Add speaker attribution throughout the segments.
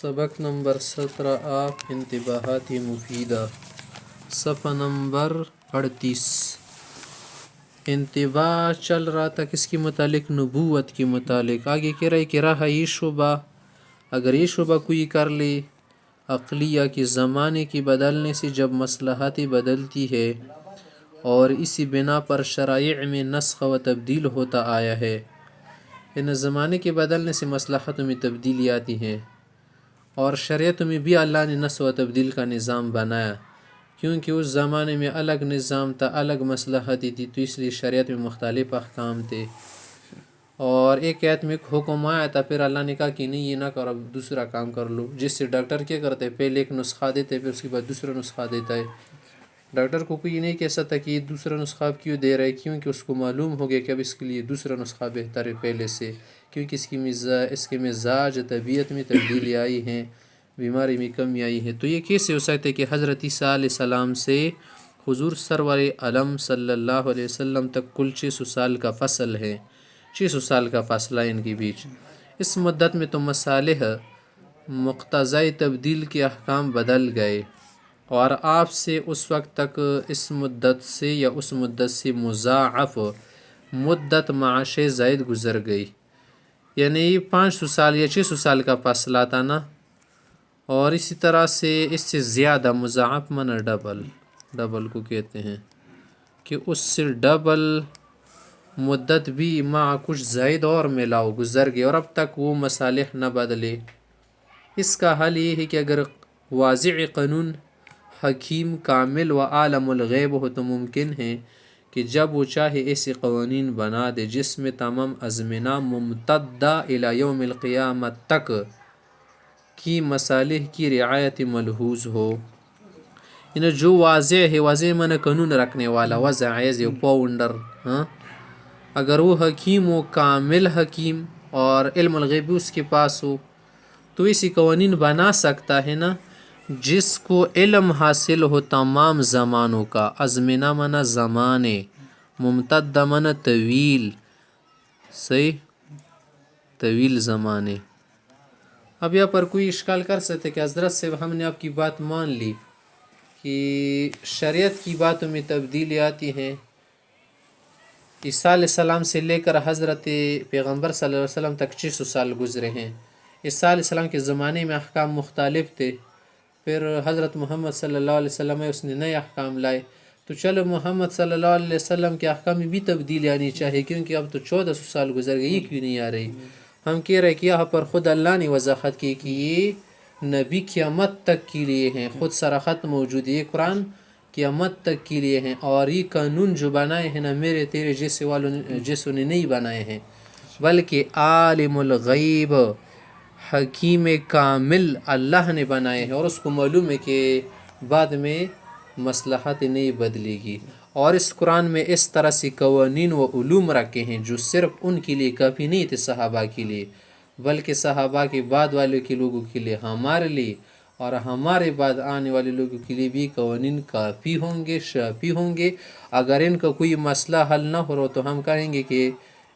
Speaker 1: سبق نمبر 17 آپ انتباہات مفیدہ صفحہ نمبر 38۔ انتباہ چل رہا تھا کس کے متعلق؟ نبوت کے متعلق۔ آگے کہہ رہا ہے کہ رہا یہ شعبہ، اگر یہ شعبہ کوئی کر لے عقلیہ کے زمانے کے بدلنے سے جب مصلحتیں بدلتی ہے اور اسی بنا پر شرائع میں نسخ و تبدیل ہوتا آیا ہے، ان زمانے کے بدلنے سے مصلحتوں میں تبدیلی آتی ہیں اور شریعت میں بھی اللہ نے نسخ و تبدیل کا نظام بنایا، کیونکہ اس زمانے میں الگ نظام تھا، الگ مصلحتیں تھی، تو اس لیے شریعت میں مختلف احکام تھے۔ اور ایک آیت میں ایک حکم آیا تھا، پھر اللہ نے کہا کہ نہیں یہ نہ کرو، اب دوسرا کام کر لو۔ جس سے ڈاکٹر کیا کرتے ہیں، پہلے ایک نسخہ دیتے پھر اس کے بعد دوسرا نسخہ دیتا ہے۔ ڈاکٹر کو کوئی نہیں کہہ سکتا کہ یہ دوسرا نسخہ کیوں دے رہا ہے، کیونکہ اس کو معلوم ہو گیا کہ اب اس کے لیے دوسرا نسخہ بہتر ہے پہلے سے، کیونکہ اس کے مزاج طبیعت میں تبدیلی آئی ہیں، بیماری میں کمی آئی ہے۔ تو یہ کیسے ہو سکتا ہے کہ حضرت عیسیٰ علیہ السلام سے حضور سرور عالم صلی اللہ علیہ وسلم تک کل 600 سال کا فصل ہے، 600 سال کا فاصلہ ہے ان کے بیچ۔ اس مدت میں تو مصالح مقتضی تبدیل کے احکام بدل گئے، اور آپ سے اس وقت تک اس مدت سے یا اس مدت سے مضاعف مدت معاش زائد گزر گئی، یعنی 500 سال یا 600 سال کا فاصلہ تھا نا، اور اسی طرح سے اس سے زیادہ مضاعف من ڈبل کو کہتے ہیں کہ اس سے ڈبل مدت بھی مع کچھ زائد اور ملاؤ گزر گئے، اور اب تک وہ مصالح نہ بدلے۔ اس کا حل یہ ہے کہ اگر واضح قانون حکیم کامل و عالم الغیب ہو تو ممکن ہے کہ جب وہ چاہے ایسے قوانین بنا دے جس میں تمام ازمنہ ممتدہ الی یوم القیامت تک کی مصالح کی رعایت ملحوظ ہو، یعنی جو واضح ہے، واضح معنی قانون رکھنے والا، وضع ایز پاؤنڈر، اگر وہ حکیم و کامل حکیم اور علم الغیب اس کے پاس ہو تو ایسی قوانین بنا سکتا ہے نا جس کو علم حاصل ہو تمام زمانوں کا۔ ازمنہ معنی زمانے، ممتدہ معنی طویل، صحیح، طویل زمانے۔ اب یہاں پر کوئی اشکال کر سکتے کہ حضرت سے ہم نے آپ کی بات مان لی کہ شریعت کی باتوں میں تبدیلی آتی ہیں، عیسیٰ علیہ السلام سے لے کر حضرت پیغمبر صلی اللہ علیہ وسلم تک 600 سال گزرے ہیں، عیسیٰ علیہ السلام کے زمانے میں احکام مختلف تھے، پھر حضرت محمد صلی اللہ علیہ وسلم اس نے نئے احکام لائے، تو چلو محمد صلی اللہ علیہ وسلم کے احکام میں بھی تبدیلی آنی چاہیے، کیونکہ اب تو 1400 سال گزر گئے، یہ کیوں نہیں آ رہی؟ ہم کہہ رہے کہ یہاں پر خود اللہ نے وضاحت کی کہ یہ نبی قیامت تک کے لیے ہیں، خود صراحت موجود ہے، یہ قرآن قیامت تک کے لیے ہیں، اور یہ قانون جو بنائے ہیں نا میرے تیرے جیسوں نے نہیں بنائے ہیں، بلکہ عالم الغیب حکیم کامل اللہ نے بنائے ہیں، اور اس کو معلوم ہے کہ بعد میں مصلحت نہیں بدلے گی، اور اس قرآن میں اس طرح سے قوانین و علوم رکھے ہیں جو صرف ان کے لیے کافی نہیں تھے، صحابہ کے لیے، بلکہ صحابہ کے بعد والے کے لوگوں کے لیے، ہمارے لیے اور ہمارے بعد آنے والے لوگوں کے لیے بھی قوانین کافی ہوں گے، شافی ہوں گے۔ اگر ان کا کوئی مسئلہ حل نہ ہو رہا تو ہم کہیں گے کہ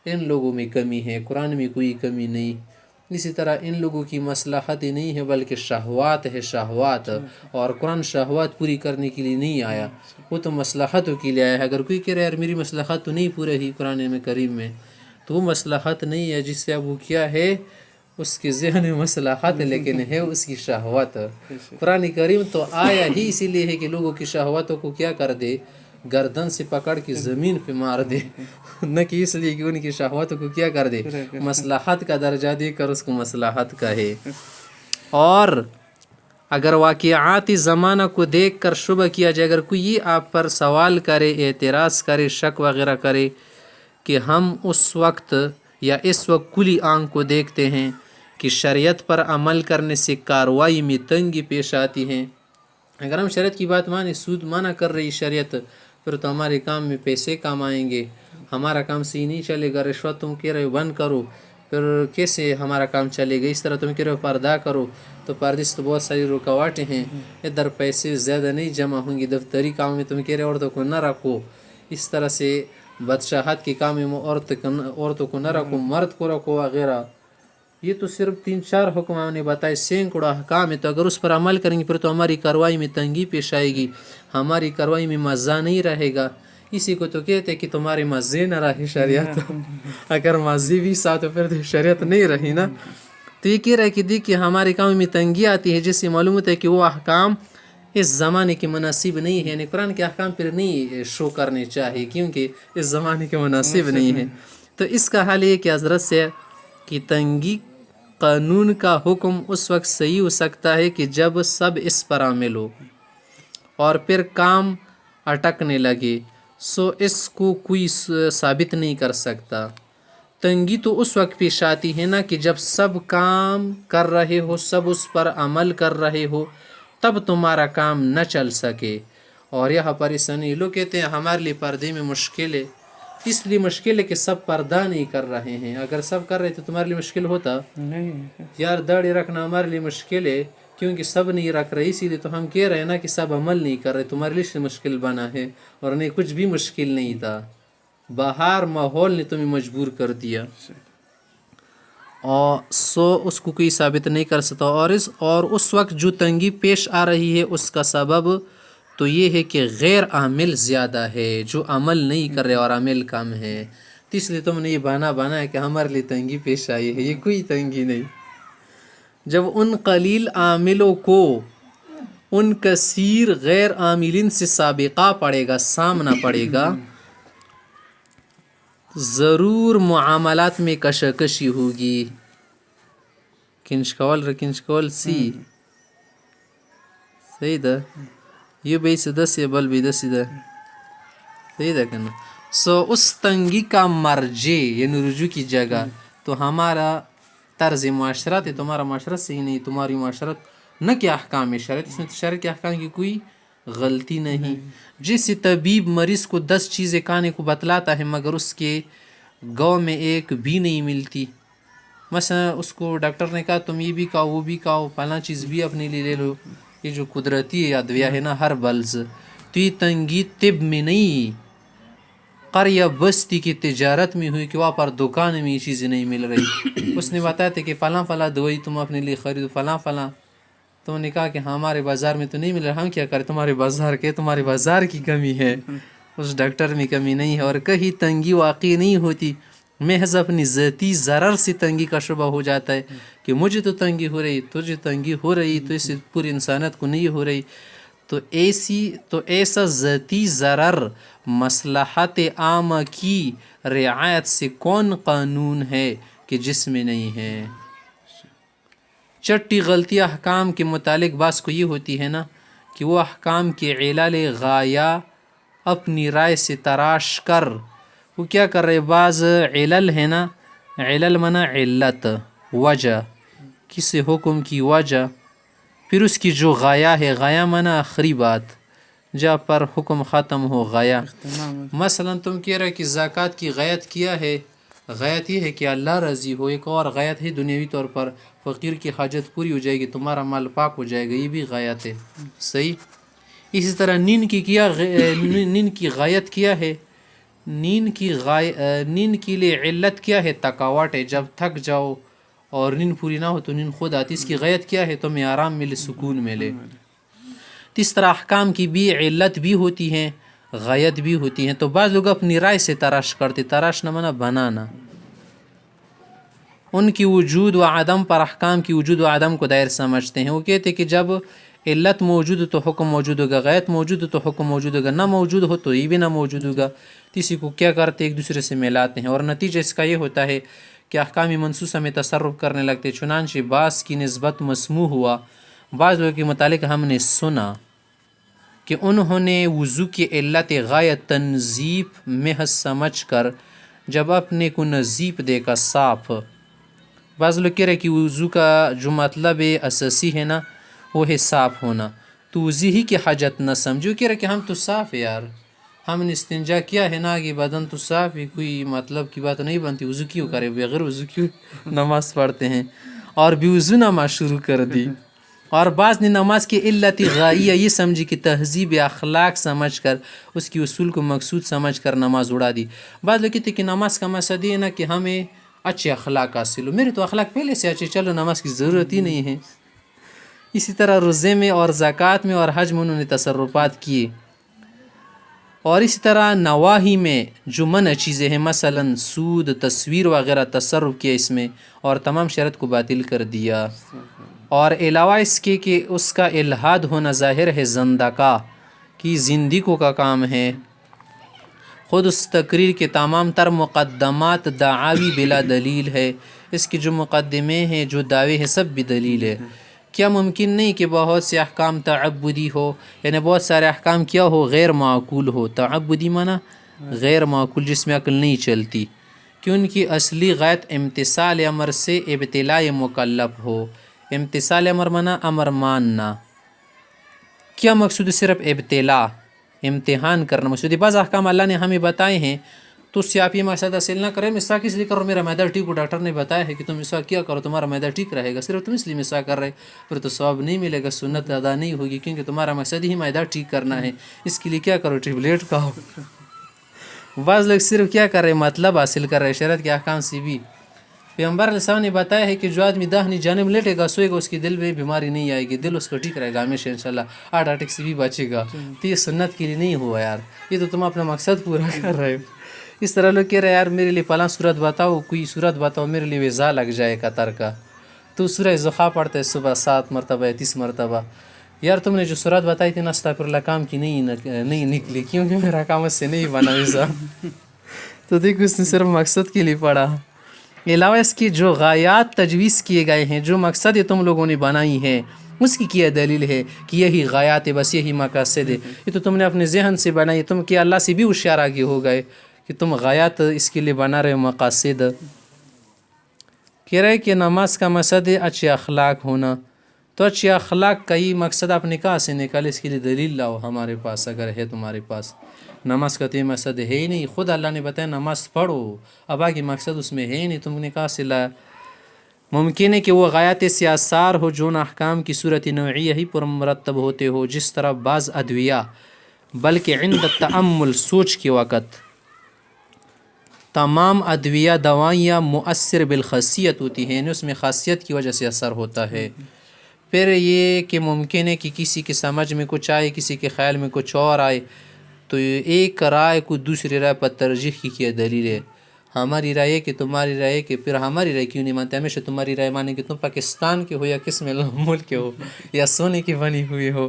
Speaker 1: ان لوگوں میں کمی ہے، قرآن میں کوئی کمی نہیں۔ اسی طرح ان لوگوں کی مصلحت نہیں ہے بلکہ شہوات ہے، شہوات، اور قرآن شہوات پوری کرنے کے لیے نہیں آیا، وہ تو مصلحتوں کے لیے آیا ہے۔ اگر کوئی کہہ رہا ہے یار میری مصلحت تو نہیں پورا ہی قرآن میں کریم میں، تو وہ مصلحت نہیں ہے، جس سے اب وہ کیا ہے، اس کے ذہن میں مصلحت لیکن ہے اس کی شہوت۔ قرآن کریم تو آیا ہی اسی لیے ہے کہ لوگوں کی شہوتوں کو کیا کر دے، گردن سے پکڑ کے زمین پہ مار دے، نہ کہ اس لیے کہ ان کی شہوتوں کو کیا کر دے، مصلحت کا درجہ دے کر اس کو مصلحت کہے۔ اور اگر واقعاتی زمانہ کو دیکھ کر شبہ کیا جائے، اگر کوئی یہ آپ پر سوال کرے، اعتراض کرے، شک وغیرہ کرے کہ ہم اس وقت یا اس وقت کلی آنکھ کو دیکھتے ہیں کہ شریعت پر عمل کرنے سے کاروائی میں تنگی پیش آتی ہیں، اگر ہم شریعت کی بات مانیں، سود منع کر رہی شریعت، پھر تو ہمارے کام میں پیسے کام آئیں گے، ہمارا کام صحیح نہیں چلے گا، رشوت تم کہہ رہے ہو بند کرو، پھر کیسے ہمارا کام چلے گا؟ اس طرح تم کہہ رہے ہو پردہ کرو، تو پردے سے تو بہت ساری رکاوٹیں ہیں، ادھر پیسے زیادہ نہیں جمع ہوں گی، دفتری کام میں تم کہہ رہے عورتوں کو نہ رکھو، اس طرح سے بادشاہت کے کام میں عورتوں کو نہ رکھو، مرد کو رکھو وغیرہ، یہ تو صرف 3-4 حکم ہم نے بتائے، سینکڑوں احکام ہے، تو اگر اس پر عمل کریں گے پھر تو ہماری کارروائی میں تنگی پیش آئے گی، ہماری کارروائی میں مزہ نہیں رہے گا. اسی کو تو کہتے ہیں کہ تمہارے مزے نہ رہے شریعت. اگر مزے بھی ساتھ تو پھر تو شریعت نہیں رہی نا. تو یہ کہہ رہا ہے کہ دیکھیے ہمارے کام میں تنگی آتی ہے، جس سے معلوم ہوتا ہے کہ وہ احکام اس زمانے کے مناسب نہیں ہے، یعنی قرآن کے احکام پھر نہیں شو کرنے چاہیے کیونکہ اس زمانے کے مناسب نہیں ہے. تو اس کا حال یہ کہ حضرت سے کہ تنگی قانون کا حکم اس وقت صحیح ہو سکتا ہے کہ جب سب اس پر عامل ہو اور پھر کام اٹکنے لگے، سو اس کو کوئی ثابت نہیں کر سکتا. تنگی تو اس وقت پیش آتی ہے نا کہ جب سب کام کر رہے ہو، سب اس پر عمل کر رہے ہو، تب تمہارا کام نہ چل سکے. اور یہاں پر اسانی لوگ کہتے ہیں ہمارے لیے پردے میں مشکل ہے، اس لیے مشکل ہے کہ سب پردہ نہیں کر رہے ہیں. اگر سب کر رہے تو تمہارے لیے مشکل ہوتا
Speaker 2: نہیں.
Speaker 1: یار. داڑھی رکھنا ہمارے لیے مشکل ہے کیونکہ سب نہیں رکھ رہے، اسی لیے تو ہم کہہ رہے ہیں نا کہ سب عمل نہیں کر رہے، تمہارے لیے مشکل بنا ہے. اور نہیں کچھ بھی مشکل نہیں تھا، باہر ماحول نے تمہیں مجبور کر دیا. اور سو اس کو کوئی ثابت نہیں کر سکتا. اور اس وقت جو تنگی پیش آ رہی ہے اس کا سبب تو یہ ہے کہ غیر عامل زیادہ ہے، جو عمل نہیں کر رہے اور عامل کم ہے. تو اس لیے تم نے یہ بہانہ ہے کہ ہمارے لیے تنگی پیش آئی ہے. یہ کوئی تنگی نہیں. جب ان قلیل عاملوں کو ان کثیر غیر عاملین سے سابقہ پڑے گا، سامنا پڑے گا، ضرور معاملات میں کشاکشی ہوگی. کنچ کول سی صحیح ده یہ بھی سے دس یا بل بھی دس ده صحیح ده کنا. سو اس تنگی کا مرجع یعنی رجوع کی جگہ تو ہمارا طرز معاشرت ہے. تمہارا معاشرت صحیح نہیں، تمہاری معاشرت نہ کہ احکام شرعیت، اس میں شرع کے احکام کی کوئی غلطی نہیں. جیسے طبیب مریض کو 10 چیزیں کھانے کو بتلاتا ہے مگر اس کے گاؤں میں ایک بھی نہیں ملتی. مثلا اس کو ڈاکٹر نے کہا تم یہ بھی کھاؤ، وہ بھی کھاؤ، فلاں چیز بھی اپنے لیے لے لو، یہ جو قدرتی ادویہ ہے نا ہر بلز. تو یہ تنگی طب میں نہیں، قریہ بستی کی تجارت میں ہوئی کہ وہاں پر دکان میں یہ چیزیں نہیں مل رہی. اس نے بتایا تھا کہ فلاں فلاں دوائی تم اپنے لیے خریدو، فلاں فلاں. تو نے کہا کہ ہمارے بازار میں تو نہیں مل رہا، ہم کیا کریں، تمہارے بازار کے تمہارے بازار کی کمی ہے، اس ڈاکٹر میں کمی نہیں ہے. اور کہیں تنگی واقعی نہیں ہوتی، محض اپنی ذاتی ضرر سے تنگی کا شبہ ہو جاتا ہے کہ مجھے تو تنگی ہو رہی، تجھے تنگی ہو رہی، تو اس سے پوری انسانیت کو نہیں ہو رہی. تو ایسا ذاتی ضرر مصلحت عامہ کی رعایت سے کون قانون ہے کہ جس میں نہیں ہے. چٹی غلطی احکام کے متعلق بعض کو یہ ہوتی ہے نا کہ وہ احکام کے علل غایہ اپنی رائے سے تراش کر وہ کیا کر رہے، بعض علل ہے نا، علل منع علت، وجہ، کسی حکم کی وجہ، پھر اس کی جو غایہ ہے، غایہ منع آخری بات جہاں پر حکم ختم ہو غایہ. مثلا تم کہہ رہے کہ زکوٰۃ کی غایت کیا ہے، غایت یہ ہے کہ اللہ راضی ہو. ایک اور غایت ہے دنیاوی طور پر فقیر کی حاجت پوری ہو جائے گی، تمہارا مال پاک ہو جائے گا، یہ بھی غایت ہے. صحیح. اسی طرح نیند کی غایت کیا ہے، نیند کی لیے علت کیا ہے، تھکاوٹ ہے. جب تھک جاؤ اور نیند پوری نہ ہو تو نیند خود آتی، اس کی غایت کیا ہے، تمہیں آرام ملے، سکون ملے. اس طرح احکام کی بھی علت بھی ہوتی ہیں، غایت بھی ہوتی ہیں. تو بعض لوگ اپنی رائے سے تراش کرتے، تراش نہ منا بنانا، ان کی وجود و عدم پر احکام کی وجود و عدم کو دائر سمجھتے ہیں. وہ کہتے ہیں کہ جب علت موجود ہو تو حکم موجود ہوگا، غایت موجود ہو تو حکم موجود ہوگا، نہ موجود ہو تو یہ بھی نہ موجود ہوگا. کسی کو کیا کرتے، ایک دوسرے سے ملاتے ہیں، اور نتیجہ اس کا یہ ہوتا ہے کہ احکام منسوسہ میں تصرف کرنے لگتے. چنانچہ بعض کی نسبت مسموع ہوا، بعض لوگوں کے متعلق ہم نے سنا کہ انہوں نے وضو کی علت غایت تنظیف محض سمجھ کر جب اپنے کو نظیف دیکھا، صاف. بعض لوگ کہہ رہے کہ وضو کا جو مطلب اساسی ہے نا وہ ہے صاف ہونا، تو وضو ہی کی حاجت نہ سمجھو. کہہ رہے کہ ہم تو صاف ہے یار، ہم نے استنجا کیا ہے نا، آگے بدن تو صاف ہے، کوئی مطلب کی بات نہیں بنتی، وضو کیوں کرے، بغیر وضو کیوں نماز پڑھتے ہیں، اور بے وضو نماز شروع کر دی. اور بعض نے نماز کی علت غائیہ یہ سمجھی کہ تہذیب اخلاق سمجھ کر، اس کی اصول کو مقصود سمجھ کر نماز اڑا دی. بعض لوگ کہتے ہیں کہ نماز کا مقصد یہ ہے نا کہ ہمیں اچھے اخلاق حاصل ہو. میرے تو اخلاق پہلے سے اچھے، چلو نماز کی ضرورت ہی نہیں ہے. اسی طرح روزے میں اور زکوٰۃ میں اور حج میں انہوں نے تصرفات کیے. اور اسی طرح نواحی میں جو منع چیزیں ہیں، مثلا سود، تصویر وغیرہ، تصرف کیا اس میں اور تمام شرط کو باطل کر دیا. اور علاوہ اس کے کہ اس کا الحاد ہونا ظاہر ہے زندقہ کی زندگیوں کا کام ہے. خود اس تقریر کے تمام تر مقدمات دعاوی بلا دلیل ہے. اس کی جو مقدمے ہیں، جو دعوے ہیں، سب بھی دلیل ہے. کیا ممکن نہیں کہ بہت سے احکام تعبدی ہو، یعنی بہت سارے احکام کیا ہو، غیر معقول ہو. تعبدی معنی غیر معقول، جس میں عقل نہیں چلتی، کہ ان کی اصلی غایت امتثال امر سے ابتلاء مکلف ہو. امتثال امر معنی امر ماننا. کیا مقصود؟ صرف ابتلاء، امتحان کرنا مقصود. بعض احکام اللہ نے ہمیں بتائے ہیں تو اس سے آپ یہ مقصد حاصل نہ کریں مسواک اس لیے کرو میرا معدہ ٹھیک ہو، ڈاکٹر نے بتایا ہے کہ تم مسواک کیا کرو تمہارا معدہ ٹھیک رہے گا، صرف تم اس لیے مسواک کر رہے، پھر تو ثواب نہیں ملے گا، سنت ادا نہیں ہوگی، کیونکہ تمہارا مقصد ہی معدہ ٹھیک کرنا ہے. اس کے لیے کیا کرو، ٹیبلیٹ کھاؤ. بعض لوگ صرف کیا کر رہے، مطلب حاصل کر رہے شریعت کے احکام سے بھی. پیغمبر علیہ السلام نے بتایا ہے کہ جو آدمی داہنی جانب لیٹے گا، سوئے گا، اس کی دل میں بیماری نہیں آئے گی، دل اس کا ٹھیک رہے گا ہمیشہ انشاءاللہ، ہارٹ اٹیک سے بھی بچے گا. تو یہ سنت کے لیے نہیں ہوا یار، یہ تو تم اپنا مقصد پورا کر رہے ہو. اس طرح لوگ کہہ رہے یار میرے لیے فلاں صورت بتاؤ، کوئی صورت بتاؤ میرے لیے ویزا لگ جائے قطر کا. تو سورہ زخا پڑھتے ہے صبح 7 مرتبہ 30 مرتبہ. یار تم نے جو صورت بتائی تھی نا استغفر اللہ کام کی نہیں نکلی، کیونکہ میرا کام اس سے نہیں بنا ویزا. تو دیکھو اس نے صرف مقصد کے لیے پڑھا. علاوہ اس کی جو غایات تجویز کیے گئے ہیں، جو مقصد تم لوگوں نے بنائی ہیں، اس کی کیا دلیل ہے کہ یہی غایات ہے، بس یہی مقاصد ہے. یہ تو تم نے اپنے ذہن سے بنائی، تم کیا اللہ سے بھی ہوشیار آگے ہو گئے کہ تم غایات اس کے لیے بنا رہے ہو مقاصد. کہہ رہے کہ نماز کا مقصد ہے اچھے اخلاق ہونا. تو اچھے اخلاق کا ہی مقصد آپ نے کہاں سے نکالے؟ اس کے لیے دلیل لاؤ ہمارے پاس اگر ہے تمہارے پاس. نماز کا تو یہ مقصد ہے ہی نہیں، خود اللہ نے بتایا نماز پڑھو، اب آگے مقصد اس میں ہے ہی نہیں، تم نے کہاں سے لایا؟ ممکن ہے کہ وہ غایات سے آثار ہو جو ان احکام کی صورت نوعیہ ہی پر مرتب ہوتے ہو، جس طرح بعض ادویہ بلکہ عند تأمل سوچ کے وقت تمام ادویہ دوائیاں مؤثر بالخاصیت ہوتی ہیں، یعنی اس میں خاصیت کی وجہ سے اثر ہوتا ہے. پھر یہ کہ ممکن ہے کہ کسی کے سمجھ میں کچھ آئے، کسی کے خیال میں کچھ اور آئے، تو ایک رائے کو دوسری رائے پر ترجیح کی کیا دلیل ہے؟ ہماری رائے کہ تمہاری رائے کہ پھر ہماری رائے کیوں نہیں مانتے؟ ہمیشہ تمہاری رائے مانیں کہ تم پاکستان کے ہو یا کس میں ملک کے ہو یا سونے کی بنی ہوئی ہو.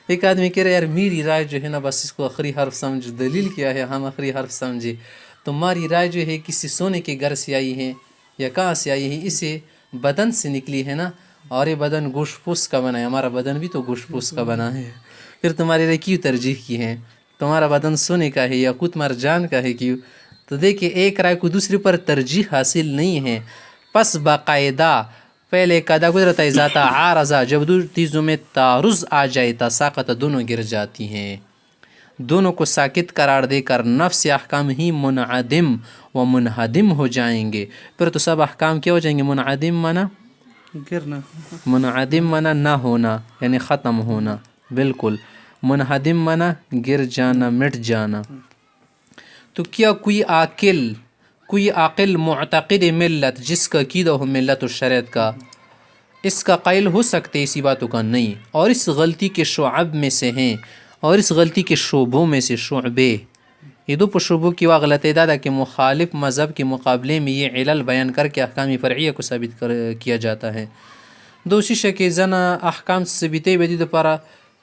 Speaker 1: ایک آدمی کہہ رہے یار میری رائے جو ہے نا بس اس کو آخری حرف سمجھ. دلیل کیا ہے؟ ہم آخری حرف سمجھے. تمہاری رائے جو ہے کسی سونے کے گھر سے آئی ہے یا کہاں سے آئی ہے؟ اسے بدن سے نکلی ہے نا، اور یہ بدن گوشت پوست کا بنا ہے، ہمارا بدن بھی تو گوشت پوست کا بنا ہے. پھر تمہاری رائے کیوں ترجیح کی ہے؟ تمہارا بدن سونے کا ہے یا یاقوت مرجان کا ہے، کیوں؟ تو دیکھیں ایک رائے کو دوسری پر ترجیح حاصل نہیں ہے. پس باقاعدہ پہلے قاعدہ گزرتا ہے ذات عارضہ، جب دو چیزوں میں تعارض آ جائے تساقط، دونوں گر جاتی ہیں. دونوں کو ساکت قرار دے کر نفس احکام ہی منعدم و منہدم ہو جائیں گے. پھر تو سب احکام کیا ہو جائیں گے؟ منعدم مانا
Speaker 2: گرنا،
Speaker 1: منعدم مانا نہ ہونا، یعنی ختم ہونا بالکل. منہدم مانا گر جانا، مٹ جانا. تو کیا کوئی عاقل معتقد ملت جس کا عقیدہ ہو ملت و شریعت کا، اس کا قائل ہو سکتے اسی باتوں کا؟ نہیں. اور اس غلطی کے شعب میں سے ہیں، اور اس غلطی کے شعبوں میں سے شعبے یہ دو شعبوں کی غلط دادا کے مخالف مذہب کے مقابلے میں یہ علل بیان کر کے احکام فرعیہ کو ثابت کیا جاتا ہے. دوسری شکل زنا احکام ثابتې بدی د پاره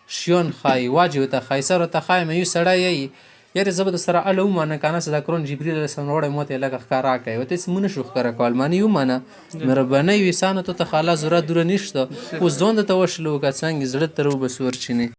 Speaker 1: شیون خای واجب ته خای سره ته خای مې سړی یاره زبر سره الو مانه کنه صدا کرون جبرئیل علیه السلام وړه موته لګه ښکارا کوي وته سمونه شو ښکارا کول معنی یو مانه مهرباني وسانه ته خاله ضرورت دور نشته او ځوند ته وشلو که څنګه زړه تر وبسور چینه